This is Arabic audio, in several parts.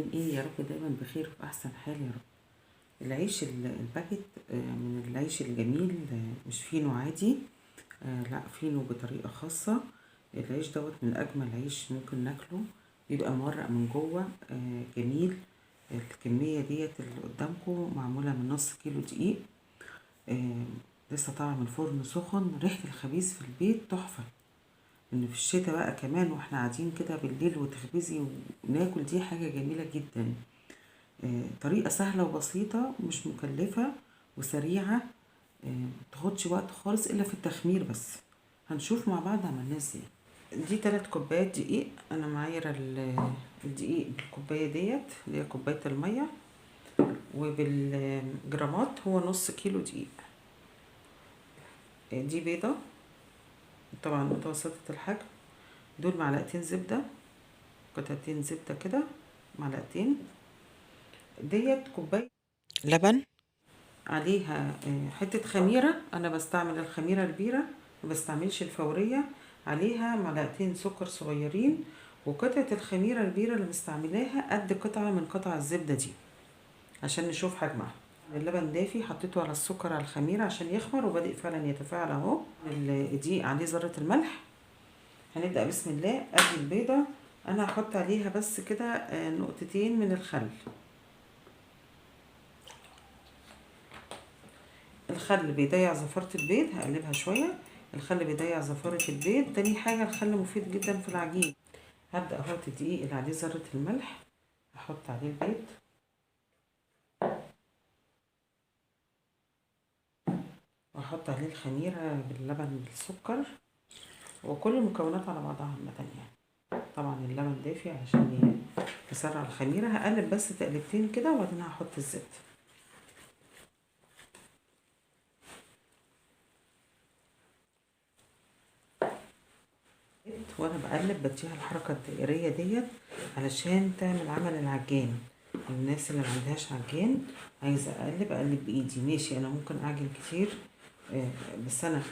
عاملين ايه؟ يا رب دايما بخير وفي احسن حال يا رب. العيش الباكت من العيش الجميل، مش فينو عادي. لا، فينو بطريقة خاصة. العيش دوت من اجمل عيش ممكن ناكله، بيبقى مورق من جوه، جميل. الكمية ديت اللي قدامكم معمولة من نص كيلو دقيق. آه، لسه طالعة من الفرن سخن، ريحة الخبيز في البيت تحفة. ان في الشتاء بقى كمان واحنا قاعدين كده بالليل وتخبزي وناكل، دي حاجة جميلة جدا. طريقة سهلة وبسيطة، مش مكلفة وسريعة. متاخدش وقت خالص إلا في التخمير بس. هنشوف مع بعض عملناه ازاي. دي 3 كوبايات دقيق. أنا معايرة الدقيق بالكوباية ديت اللي هي كوباية المية، وبالجرامات هو نص كيلو دقيق. دي بيضة طبعا متوسطة الحجم. دول معلقتين زبدة، قطعتين زبدة كده، معلقتين. ديت كوباية لبن، عليها حتة خميرة. أنا بستعمل الخميرة البيرة، ما بستعملش الفورية. عليها معلقتين سكر صغيرين، وقطعة الخميرة البيرة اللي مستعملاها قد قطعة من قطع الزبدة دي عشان نشوف حجمها. اللبن دافي، حطيته على السكر على الخميرة عشان يخمر، وبدأ فعلا يتفاعل اهو. الدقيق عليه ذرة الملح. هنبدأ بسم الله. ادي البيضة، انا هحط عليها بس كده نقطتين من الخل. الخل بيضيع زفارة البيض، هقلبها شوية. الخل بيضيع زفارة البيض. تاني حاجة، الخل مفيد جدا في العجين. هبدأ احط الدقيق اللي عليه ذرة الملح، احط عليه البيض، واحط عليه الخميرة باللبن بالسكر، وكل المكونات على بعضها عامة يعني. طبعا اللبن دافي عشان يسرع الخميرة. هقلب بس تقلبتين كده وبعدين هحط الزبدة. وانا بقلب بديها الحركة الدائرية ديت علشان تعمل عمل العجان. الناس اللي معندهاش عجان، عايزة اقلب بايدي ماشي، انا ممكن اعجن كتير. بس انا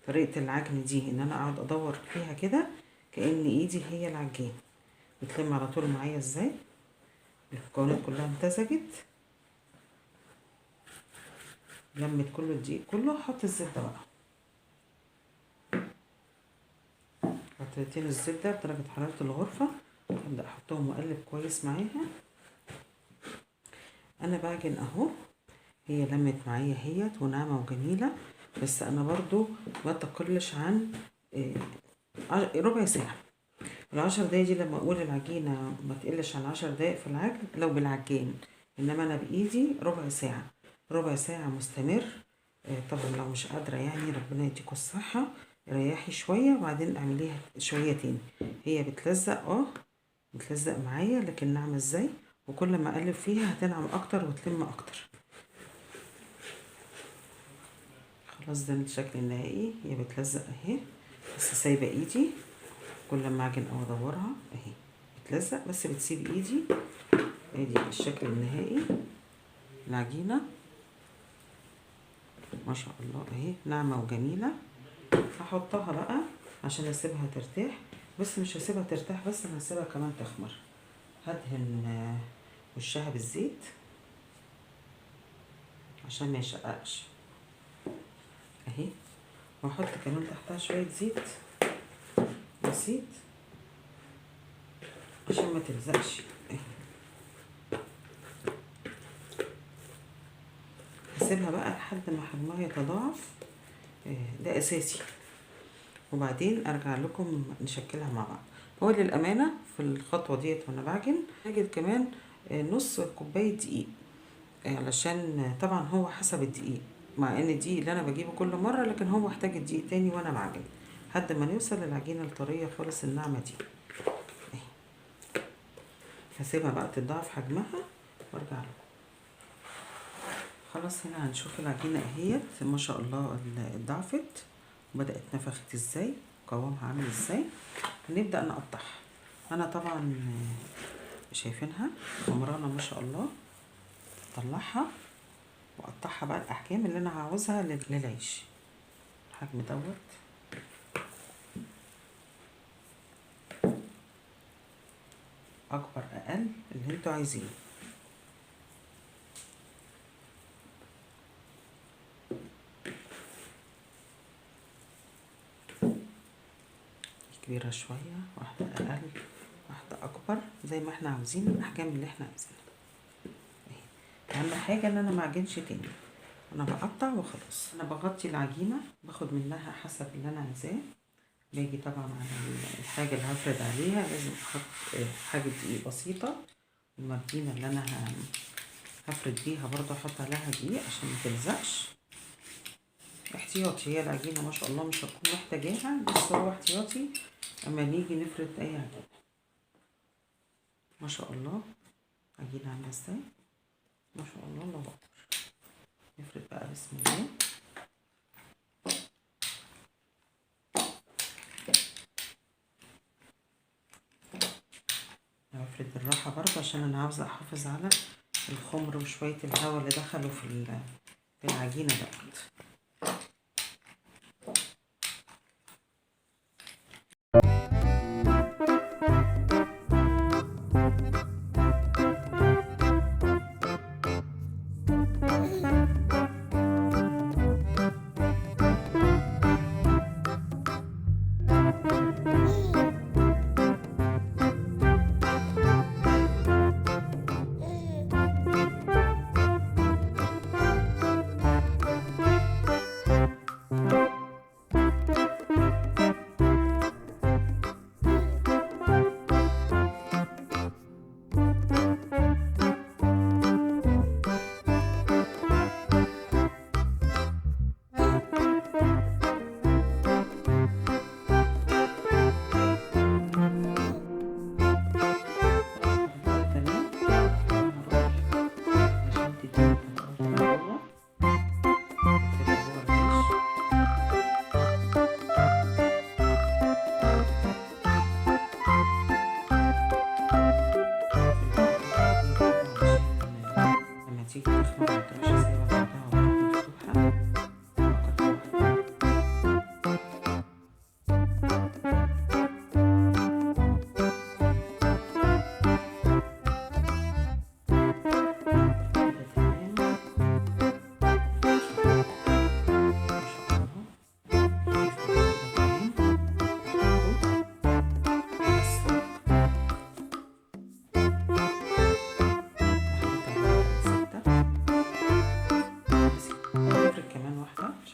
طريقة العجن دي ان انا اقعد ادور فيها كده كأن ايدي هي العجان. بتلم على طول معايا ازاي. المكونات كلها امتزجت، لمت كله الدقيق كله. احط الزبدة بقى، قطعتين الزبدة بدرجة حرارة الغرفة. ابدأ احطهم واقلب كويس معاها. انا بعجن اهو، هي لمت معايا هيت وناعمة وجميلة. بس انا برضو ما تقلش عن ربع ساعة. ال10 دقايق دي لما اقول العجينة ما تقلش عن 10 دقايق في العجن لو بالعجان، انما انا بايدي ربع ساعة. ربع ساعة مستمر. طبعا لو مش قادرة يعني ربنا يديكوا الصحة، ريحي شوية وبعدين اعمليها شوية تاني. هي بتلزق بتلزق معايا، لكن ناعمة ازاي. وكل ما اقلب فيها هتنعم اكتر وتلم اكتر. خلاص ده الشكل النهائي. هي بتلزق اهي، بس سايبة ايدي. كل ما اعجن او ادورها اهي بتلزق، بس بتسيب ايدي. ادي الشكل النهائي العجينة، ما شاء الله اهي ناعمة وجميلة. هحطها بقى عشان اسيبها ترتاح. بس مش هسيبها ترتاح بس، انا هسيبها كمان تخمر. هدهن وشها بالزيت عشان ما يشققش اهي. واحط كمان تحتها شوية زيت بسيط عشان ما تلزقش اهي. هسيبها بقى لحد ما حجمها يتضاعف، ده اساسي. وبعدين ارجع لكم نشكلها مع بعض. هو للامانه في الخطوه ديت وانا بعجن هاجد كمان نص كوبايه دقيق، علشان طبعا هو حسب الدقيق. مع ان الدقيق اللي انا بجيبه كل مره، لكن هو محتاج الدقيق تاني وانا بعجن لحد ما نوصل للعجينه الطريه خالص الناعمه دي. هسيبها بقى تضاعف حجمها وارجع لكم. خلاص هنا هنشوف العجينه اهيت ما شاء الله اتضاعفت وبدات نفخت ازاي، قوامها عامل ازاي. نبدأ نقطعها. انا طبعا شايفينها خمرانة ما شاء الله. اطلعها واقطعها بقى الاحجام اللي انا عاوزها للعيش. الحجم دوت اكبر اقل اللي انتوا عايزينه. كبيرة شوية، واحدة اقل واحدة اكبر، زي ما احنا عاوزين الاحجام اللي احنا عايزينها. اهم حاجة ان انا معجنش تاني، انا بقطع وخلاص. انا بغطي العجينة، باخد منها حسب اللي انا عايزاه. باجي طبعا على الحاجة اللي هفرد عليها لازم احط حاجة دقيق بسيطة، الماكينة اللي انا هفرد بيها برضه احط عليها دقيق عشان ما تلزقش. احتياطي، هي العجينة ما شاء الله مش هتكون محتاجاها، بس هو احتياطي اما نيجي نفرد اي عجينة. ما شاء الله عجينة عاملة ازاي، ما شاء الله، الله اكبر. نفرد بقى بسم الله. هفرد بالراحة برضه عشان انا عاوزة احافظ على الخمر وشوية الهواء اللي دخلوا في العجينة دوت.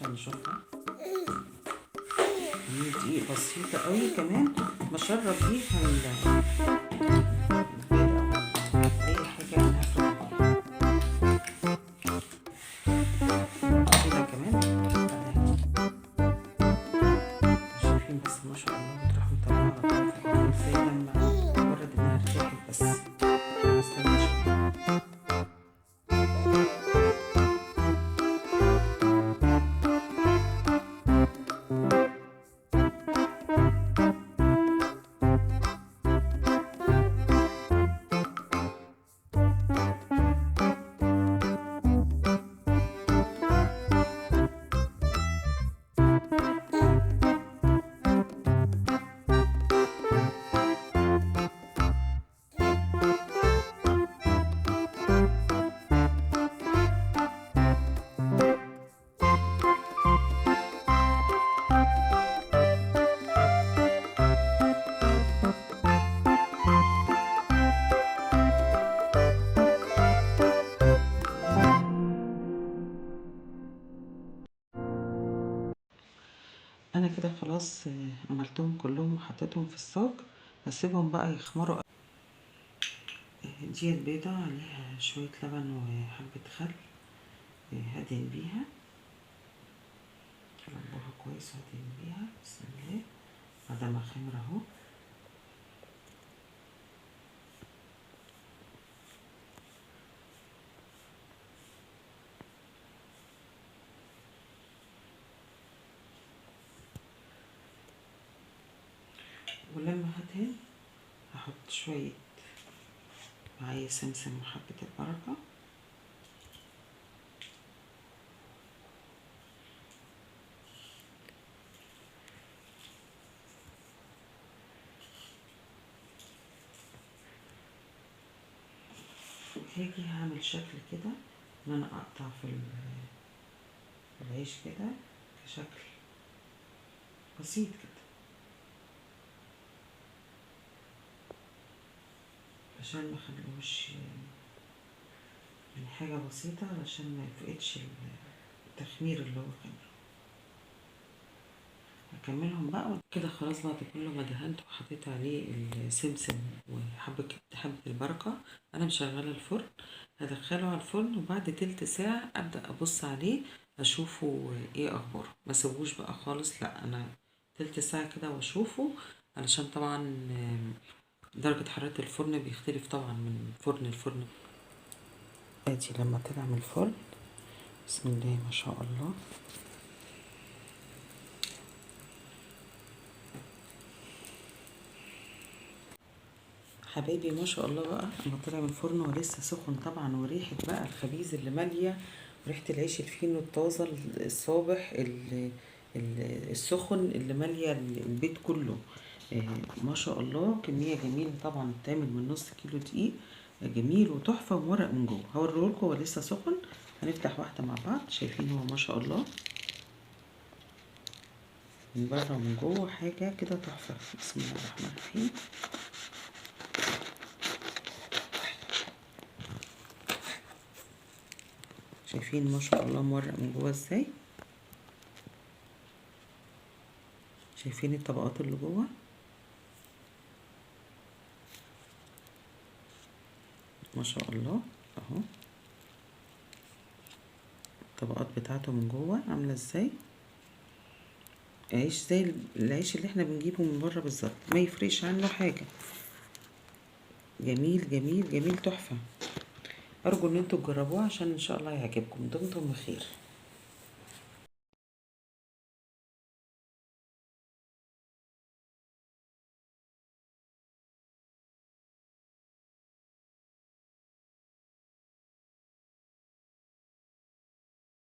نشوفها دي بسيطة قوي، كمان بشرب بيها البيضة أي حاجة أنا هاخدها كده كمان. شايفين بس ما شاء الله بتروح مطلعة على طول ازاي لما مجرد انها ارتاحت بس. استنى شوية. انا كده خلاص عملتهم كلهم وحطيتهم في الصاج، هسيبهم بقى يخمروا. دي البيضة عليها شوية لبن وحبة خل، هدهن بيها، ربوها كويس وهدهن بيها بسم الله بعد ما خمر اهو. ولما هدهن هحط شوية معايا سمسم وحبة البركة، هاجي هعمل شكل كده ان انا اقطع في العيش كده بشكل بسيط كده عشان ما اخلوش يعني حاجة بسيطة علشان ما يفقدش التخمير اللي هو خمره. هكملهم بقى كده خلاص. بعد كل ما دهنت وحطيت عليه السمسم حبة البركة، انا مشغلة الفرن. هدخله على الفرن وبعد تلت ساعة ابدأ ابص عليه اشوفه ايه اخباره. ما سيبوش بقى خالص، لا انا تلت ساعة كده واشوفه، علشان طبعا درجة حرارة الفرن بيختلف طبعا من فرن لفرن. ادي لما طلع من الفرن، بسم الله ما شاء الله. حبايبي ما شاء الله بقى لما طلع من الفرن ولسه سخن طبعا، وريحة بقى الخبيز اللي مالية، وريحة العيش الفينو الطازة الصابح السخن اللي مالية البيت كله. ما شاء الله كمية جميلة طبعا، بتعمل من نص كيلو دقيق جميل وتحفة ومورق من جوه. هوريهولكم هو لسه سخن. هنفتح واحدة مع بعض. شايفين هو ما شاء الله من بره ومن جوه حاجة كده تحفة. بسم الله الرحمن الرحيم. شايفين ما شاء الله مورق من جوه ازاي؟ شايفين الطبقات اللي جوه؟ ما شاء الله اهو الطبقات بتاعته من جوه عامله ازاي. عيش زي العيش اللي احنا بنجيبه من بره بالظبط، ما يفرقش عنه حاجه. جميل جميل جميل تحفه. ارجو ان انتوا تجربوه عشان ان شاء الله يعجبكم. دمتم بخير.